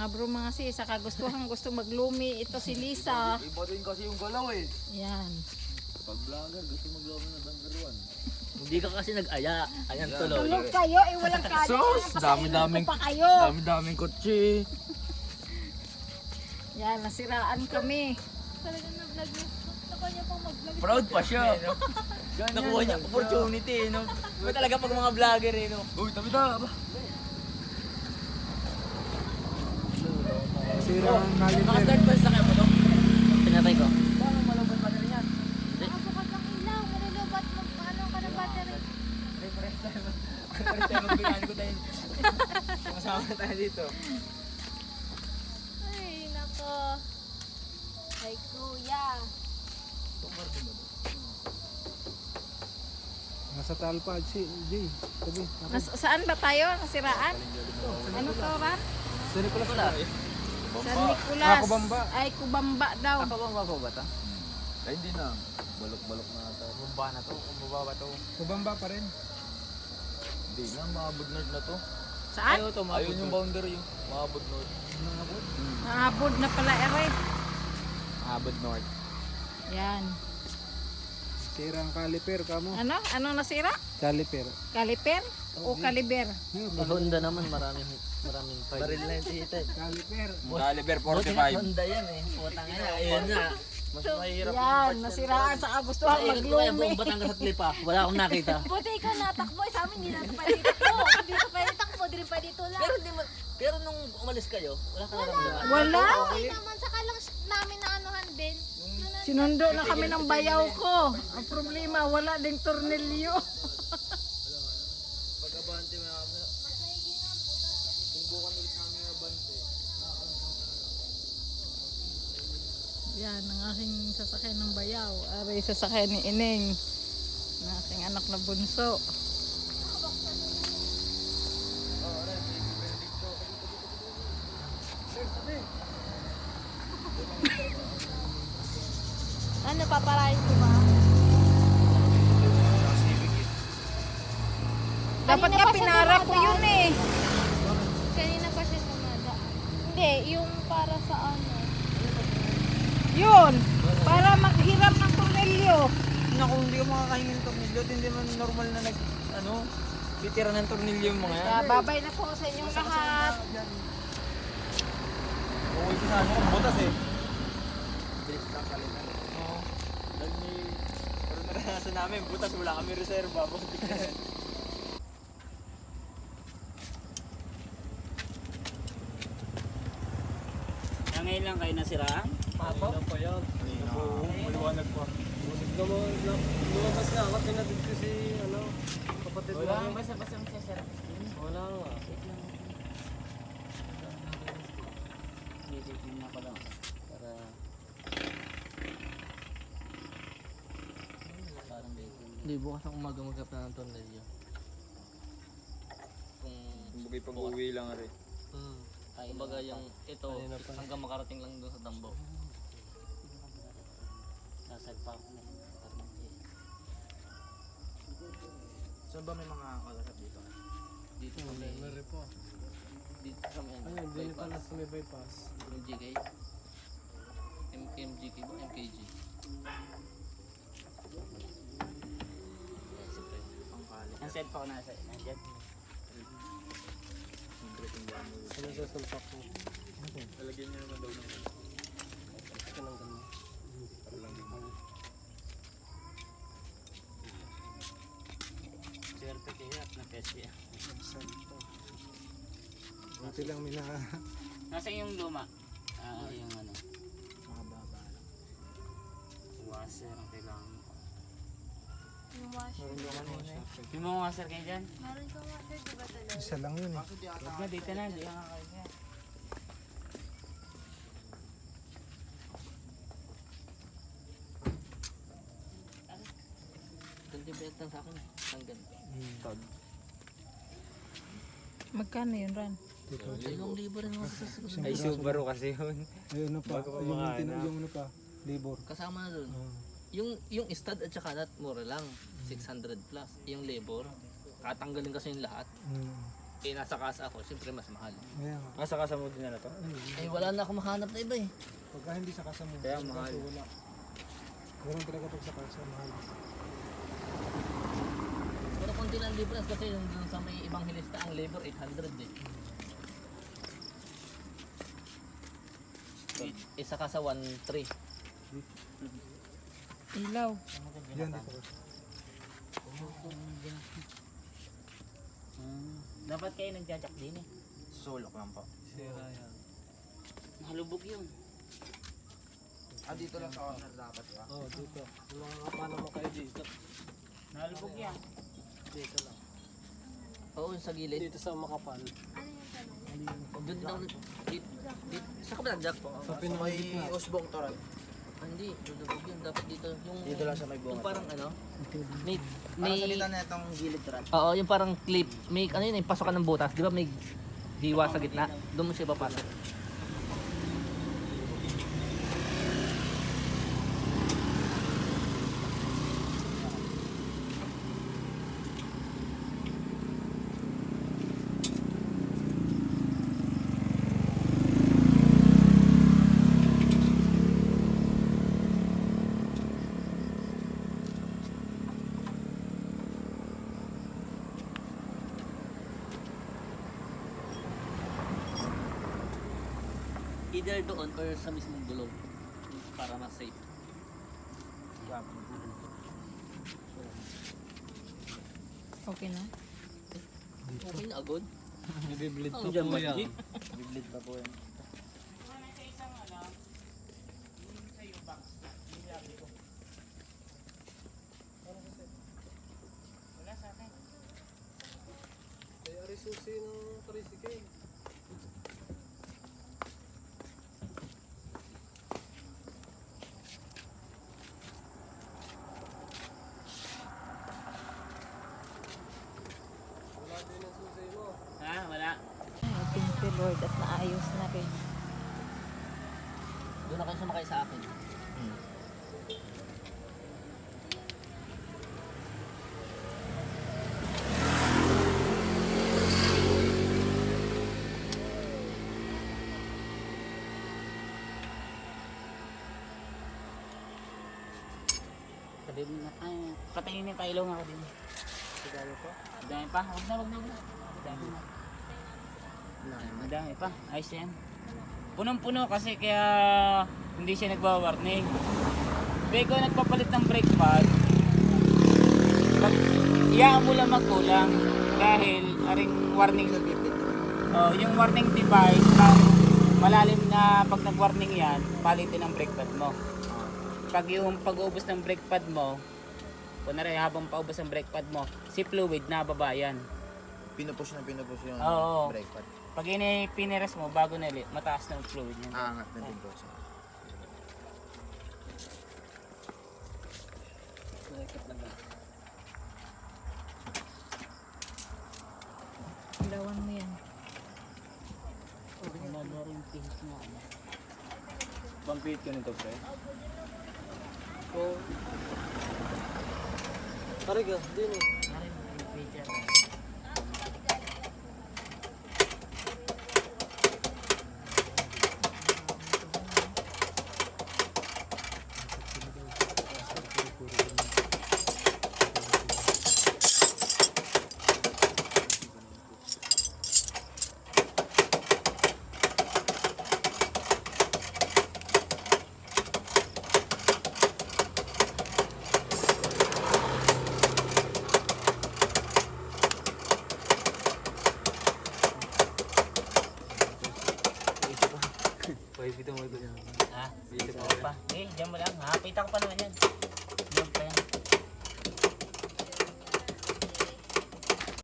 Mga broma kasi sa kagustuhan gusto maglumi ito si Lisa. Iba din kasi yung galaw eh. Yan. Pag vlogger, gusto maglaban na number 1. Hindi ka kasi nag-aya. Ayan tuloy. Tulog kayo, eh walang kaya. Sus, dami-daming pa kayo. Dami-daming kotse. Yan, nasiraan kami. Talaga na-vlog niya. Nakuha niya pang mag-vlog. Proud pa siya. Nakuha niya opportunity eh, no? Iba talaga pag mga vlogger eh, no? Uy, tabi-tabi ba? Sira ang kaliper. Naka-start ba sa mo to? Pinatay ko. Paano malaban pa rin yan? Nakabukas ang ilaw. Malulobat mo. Ano ka ng battery? First time magbigyan ko tayo. Kasama tayo dito. Ay, nako. Ay, kuya. Nasa talpa, Jay. Sabi. Saan ba tayo? Nasiraan? Ano to, Ran? Sa Nicolas na. San Nicolas. Kubamba. Ay, Kubamba daw. Ako bang mako ba ta? Ay, hindi na. Balok-balok na ata. Bumba na to. Bumba ba to? Kubamba pa rin. Hindi na, maabot north na to. Saan? Ayaw to, Ayun yung boundary, maabot north. Naabod na pala, ere. Abot North. Yan. Sira ang kaliper, kamo. Ano? Anong nasira? Kaliper. Kaliper? O kaliber? Honda naman maraming fight. Baril na yung tihita eh. Kaliper. Caliber Buti 45. na Honda yan eh. Putang ina. Ayun nga. Mas mahirap Yan, nasiraan sa kagustuhan Ayun ko kaya maglumi. buong Batangas at Lipa. Wala akong nakita. Buti ikaw natakbo. Sa amin, hindi natin pwede takbo. Hindi ka pwede takbo. Di rin pwede tulak. Pero hindi mo, pero nung umalis kayo, wala ka naramdaman. Wala. Okay naman. Saka lang namin na anuhan din. Sinundo na kami ng bayaw ko. Ang problema, wala ding tornilyo. Pag-abante mo ako. Sinubukan ulit namin yung abante. Yan, ang aking sasakyan ng bayaw. Aray, sasakyan ni Ineng. Ang aking anak na bunso. Ano, paparayin ko ba? Dapat Kanina nga pa siya pinara ko dumadaan. yun eh. Kanina pa siya tumadaan. Hindi, yung para sa ano. Yun, para maghiram ng tornilyo. Naku, hindi ka makakahingi ng tornilyo. Hindi man normal na titira ng tornilyo yung mga yan. Babay na po sa inyong lahat. Okay, sinahan mo kung butas eh. Bilis lang kalitan. Oo. Pero naranasan namin, butas wala kami reserva. Buti ka. Ngayon lang kayo nasiraan? Papa? Ano pa yan? Maliwanag pa. Lumabas na ako, tinatid ko si, kapatid mo. Wala, basta-basta mo siya sir. Wala nga. Isipin na ko lang. Para... Parang bacon. Hindi, bukas ang umaga magkapta ng tornilyo. Kung... Kumbaga pag-uwi lang rin. Kumbaga yung ito, hanggang makarating lang doon sa Dambo. Sasagpa ako na. Saan ba may mga kalasap dito? Dito kami. Meron po. Dito kami. Ayun, din pala sa may bypass. MGK. MGK ba? MKG. Ang cellphone nasa nandiyan. Ano sa sulpak ko? Lalagyan niya naman daw ng Ito lang ganun. Swerte kayo at na-test yan. Buti lang mina. Nasa yung luma? Yung ano? Makababa lang. Washer ang kailangan mo. Yung washer. Yung mga washer kayo dyan? Meron kang washer, di ba talaga? Isa lang yun eh. Huwag na, dito na. Di ka kakain yan. Ganti lang sa akin. Ang ganito. Magkano yun, Ran? Dito. 5,000 rin ako sa susunod. Ay, Subaru kasi yun. Ayun na pa. Bago pa Ayun yung makain, yung ano pa. Libor. Kasama na dun. Ah. Yung stud at saka nut, mura lang. 600 plus. Yung labor, tatanggalin kasi yung lahat. nasa casa ako, siyempre mas mahal. Kaya nga. Nasa kasa mo din na to? Eh, wala na akong mahanap na iba eh. Pagka hindi sa kasa mo, Kaya sa mahal. kaso wala. Ganun talaga pag sa kasa, mahal. Pero konti lang difference kasi yung dun sa may ibang hilista ang labor 800 eh. Isa ka sa 1.3. Ilaw. Yan dito kasi. Dapat kayo nagjajack din eh. Sulok lang po. Sira yan. Halubog yun. Dito lang sa corner dapat ba? Oo, dito. Yung mga kapana mo kayo dito. Halubog yan. Dito lang. Oo, sa gilid. Dito sa makapal. Ano yung tanong? Doon daw. Saan ka ba nagjack po? Sa pinakagitna. Usbong Toral. Hindi, lulubog yun. Dapat dito. Yung, Dito lang sa may yung bunga. parang ano? May, Parang may, salita na itong gilid Toral. oo, yung parang clip. May, ano yun, yung pasokan ng butas. Di ba may diwa sa gitna? Doon mo siya papasok. Either doon or sa mismong gulong para mas safe. Okay na? Okay na agad. Nabibleed Ang pa dyan po ba, yan. G? Biblid pa po yan. Kaya rin susi ng tricycle. Wala din ang susi mo. Ha? Wala. Ay, thank you Lord at naayos na rin. Doon na kayo sumakay sa akin. Sabi mo na, ay, patayin yung tailong ako din. Sigalo po? Madami pa? Huwag na, huwag na, huwag na. Madami na. Madami pa. Ayos yan. Punong-puno kasi kaya hindi siya nagwa-warning. Beko nagpapalit ng brake pad. Pag iyaan mo lang magkulang dahil aring warning oh, yung warning device pag malalim na pag nag-warning yan, palitin ang brake pad mo. Pag yung pag-ubos ng brake pad mo, kunwari habang paubos ang brake pad mo, si fluid na baba yan. Pinupush yung Oo. brake pad. Pag pinires mo bago na ulit, mataas na ang fluid yan. Aangat na din po siya. Ilawan mo yan. Pampit ka nito, pre? Oo. Tariga, din eh. Ha? Dito pa. Eh, diyan mo lang. Hapit ako pa naman yan.